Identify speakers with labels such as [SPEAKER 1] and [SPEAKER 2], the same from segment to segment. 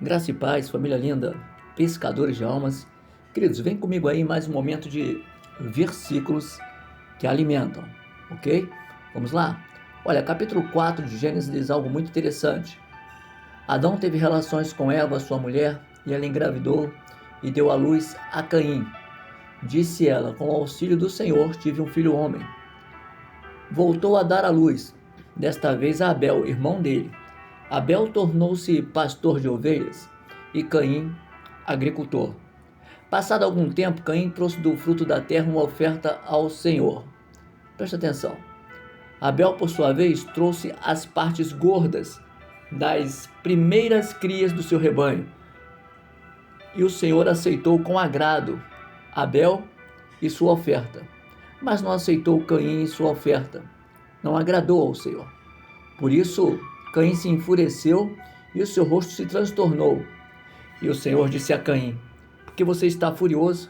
[SPEAKER 1] Graça e paz, família linda, pescadores de almas. Queridos, vem comigo aí em mais um momento de versículos que alimentam, ok? Vamos lá? Olha, capítulo 4 de Gênesis diz algo muito interessante. Adão teve relações com Eva, sua mulher, e ela engravidou e deu à luz a Caim. Disse ela, com o auxílio do Senhor, tive um filho homem. Voltou a dar à luz, desta vez a Abel, irmão dele. Abel tornou-se pastor de ovelhas e Caim, agricultor. Passado algum tempo, Caim trouxe do fruto da terra uma oferta ao Senhor. Presta atenção. Abel, por sua vez, trouxe as partes gordas das primeiras crias do seu rebanho. E o Senhor aceitou com agrado Abel e sua oferta, mas não aceitou Caim e sua oferta. Não agradou ao Senhor. Por isso, Caim se enfureceu e o seu rosto se transtornou. E o Senhor disse a Caim: por que você está furioso?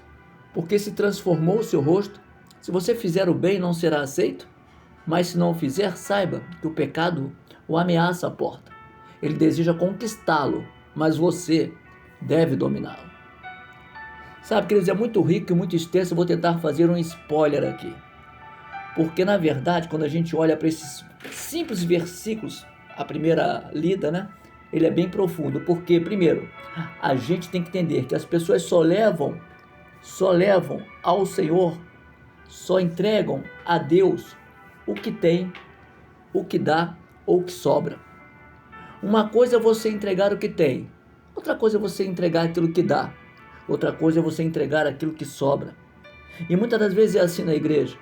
[SPEAKER 1] Por que se transformou o seu rosto? Se você fizer o bem, não será aceito? Mas se não o fizer, saiba que o pecado o ameaça à porta. Ele deseja conquistá-lo, mas você deve dominá-lo. Sabe, queridos, é muito rico e muito extenso. Eu vou tentar fazer um spoiler aqui. Porque, na verdade, quando a gente olha para esses simples versículos, a primeira lida, né? Ele é bem profundo. Porque, primeiro, a gente tem que entender que as pessoas só levam ao Senhor, só entregam a Deus o que tem, o que dá ou o que sobra. Uma coisa é você entregar o que tem, outra coisa é você entregar aquilo que dá, outra coisa é você entregar aquilo que sobra. E muitas das vezes é assim na igreja.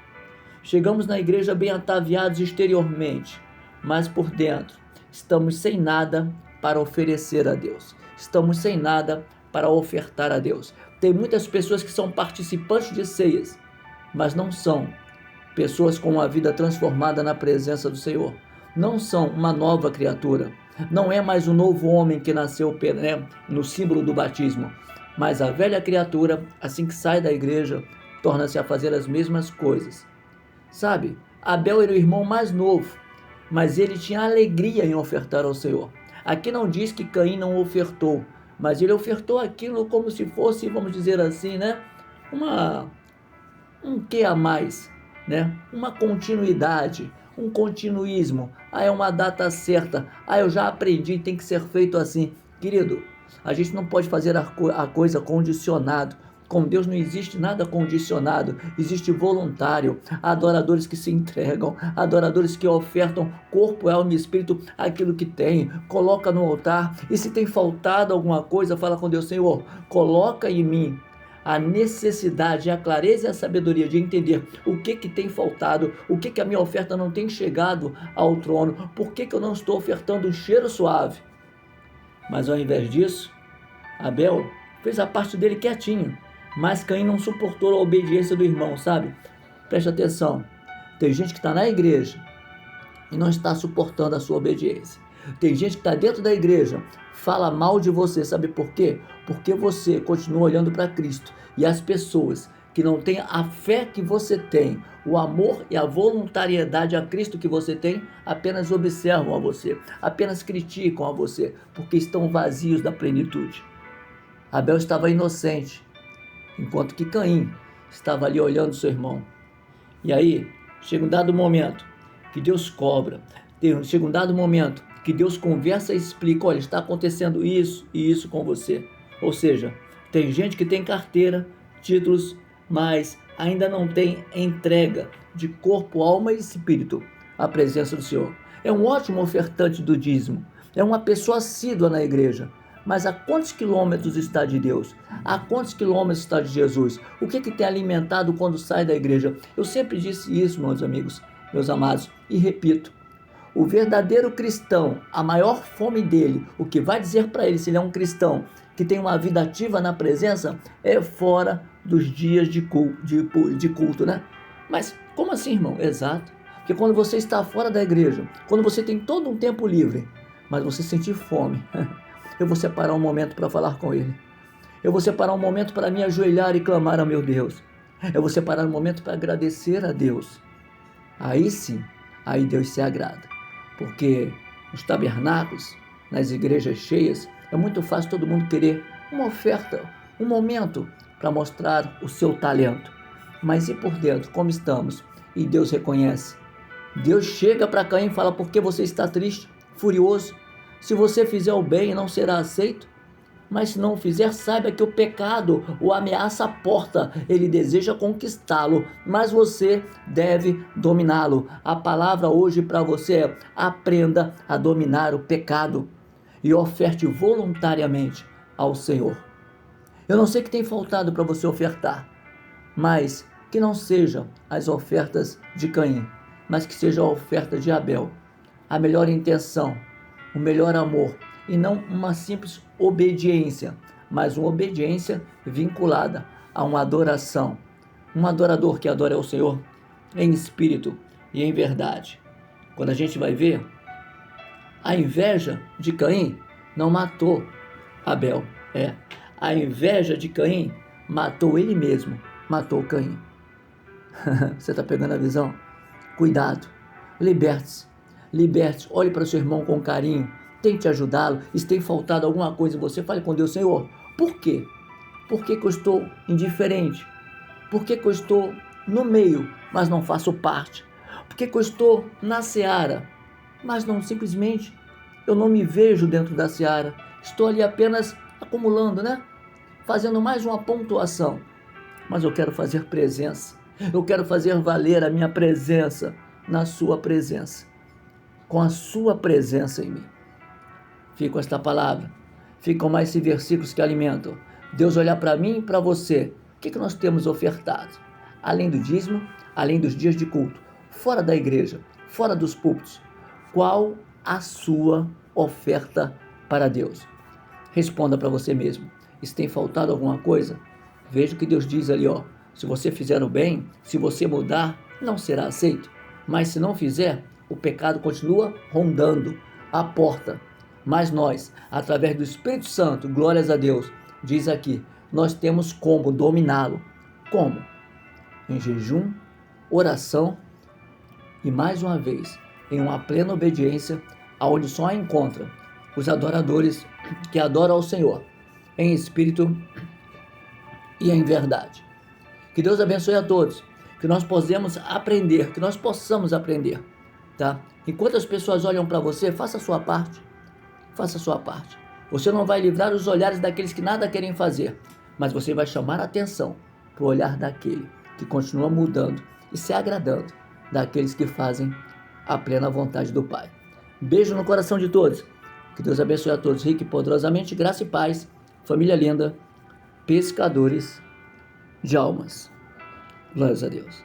[SPEAKER 1] Chegamos na igreja bem ataviados exteriormente, mas por dentro estamos sem nada para oferecer a Deus. Estamos sem nada para ofertar a Deus. Tem muitas pessoas que são participantes de ceias, mas não são pessoas com uma vida transformada na presença do Senhor. Não são uma nova criatura. Não é mais um novo homem que nasceu, né, no símbolo do batismo. Mas a velha criatura, assim que sai da igreja, torna-se a fazer as mesmas coisas. Sabe, Abel era o irmão mais novo, mas ele tinha alegria em ofertar ao Senhor. Aqui não diz que Caim não ofertou, mas ele ofertou aquilo como se fosse, vamos dizer assim, né, um que a mais, né? Uma continuidade, um continuismo. É uma data certa. Eu já aprendi, tem que ser feito assim. Querido, a gente não pode fazer a coisa condicionado. Com Deus não existe nada condicionado, existe voluntário, adoradores que se entregam, adoradores que ofertam corpo, alma e espírito, aquilo que tem, coloca no altar, e se tem faltado alguma coisa, fala com Deus: Senhor, coloca em mim a necessidade, a clareza e a sabedoria de entender o que tem faltado, o que a minha oferta não tem chegado ao trono, por que eu não estou ofertando um cheiro suave. Mas ao invés disso, Abel fez a parte dele quietinho, mas Caim não suportou a obediência do irmão, sabe? Preste atenção, tem gente que está na igreja e não está suportando a sua obediência. Tem gente que está dentro da igreja, fala mal de você, sabe por quê? Porque você continua olhando para Cristo, e as pessoas que não têm a fé que você tem, o amor e a voluntariedade a Cristo que você tem, apenas observam a você, apenas criticam a você, porque estão vazios da plenitude. Abel estava inocente, enquanto que Caim estava ali olhando seu irmão. E aí, chega um dado momento que Deus cobra, chega um dado momento que Deus conversa e explica: olha, está acontecendo isso e isso com você. Ou seja, tem gente que tem carteira, títulos, mas ainda não tem entrega de corpo, alma e espírito à presença do Senhor. É um ótimo ofertante do dízimo, é uma pessoa assídua na igreja, mas a quantos quilômetros está de Deus? A quantos quilômetros está de Jesus? O que tem alimentado quando sai da igreja? Eu sempre disse isso, meus amigos, meus amados, e repito: o verdadeiro cristão, a maior fome dele, o que vai dizer para ele se ele é um cristão que tem uma vida ativa na presença, é fora dos dias de culto, né? Mas como assim, irmão? Exato. Porque quando você está fora da igreja, quando você tem todo um tempo livre, mas você sentir fome, eu vou separar um momento para falar com ele. Eu vou separar um momento para me ajoelhar e clamar ao meu Deus. Eu vou separar um momento para agradecer a Deus. Aí sim, aí Deus se agrada. Porque nos tabernáculos, nas igrejas cheias, É muito fácil todo mundo querer uma oferta, um momento para mostrar o seu talento. Mas e por dentro, como estamos? E Deus reconhece. Deus chega para Caim e fala: por que você está triste, furioso? Se você fizer o bem, não será aceito? Mas se não fizer, saiba que o pecado o ameaça à porta. Ele deseja conquistá-lo, mas você deve dominá-lo. A palavra hoje para você é: aprenda a dominar o pecado e oferte voluntariamente ao Senhor. Eu não sei o que tem faltado para você ofertar, mas que não sejam as ofertas de Caim, mas que seja a oferta de Abel. A melhor intenção, o melhor amor, e não uma simples obediência, mas uma obediência vinculada a uma adoração. Um adorador que adora ao Senhor em espírito e em verdade. Quando a gente vai ver, a inveja de Caim não matou Abel. A inveja de Caim matou ele mesmo, matou Caim. Você está pegando a visão? Cuidado, liberte-se, olhe para o seu irmão com carinho, tente ajudá-lo. Se tem faltado alguma coisa em você, fale com Deus: Senhor, por quê? Por que eu estou indiferente? Por que eu estou no meio, mas não faço parte? Por que eu estou na seara, mas não simplesmente eu não me vejo dentro da seara? Estou ali apenas acumulando, fazendo mais uma pontuação. Mas eu quero fazer presença. Eu quero fazer valer a minha presença na sua presença. Com a sua presença em mim. Fique com esta palavra. Ficam mais esses versículos que alimentam. Deus olhar para mim e para você. O que nós temos ofertado? Além do dízimo, além dos dias de culto, fora da igreja, fora dos púlpitos. Qual a sua oferta para Deus? Responda para você mesmo. E se tem faltado alguma coisa, veja o que Deus diz ali, se você fizer o bem, se você mudar, não será aceito. Mas se não fizer, o pecado continua rondando a porta. Mas nós, através do Espírito Santo, glórias a Deus, diz aqui, nós temos como dominá-lo. Como? Em jejum, oração e, mais uma vez, em uma plena obediência, aonde só encontra os adoradores que adoram ao Senhor, em espírito e em verdade. Que Deus abençoe a todos, que nós possamos aprender, tá? Enquanto as pessoas olham para você, faça a sua parte. Você não vai livrar os olhares daqueles que nada querem fazer, mas você vai chamar a atenção para o olhar daquele que continua mudando e se agradando daqueles que fazem a plena vontade do Pai. Beijo no coração de todos. Que Deus abençoe a todos, rico e poderosamente, graça e paz, família linda, pescadores de almas. Glórias a Deus.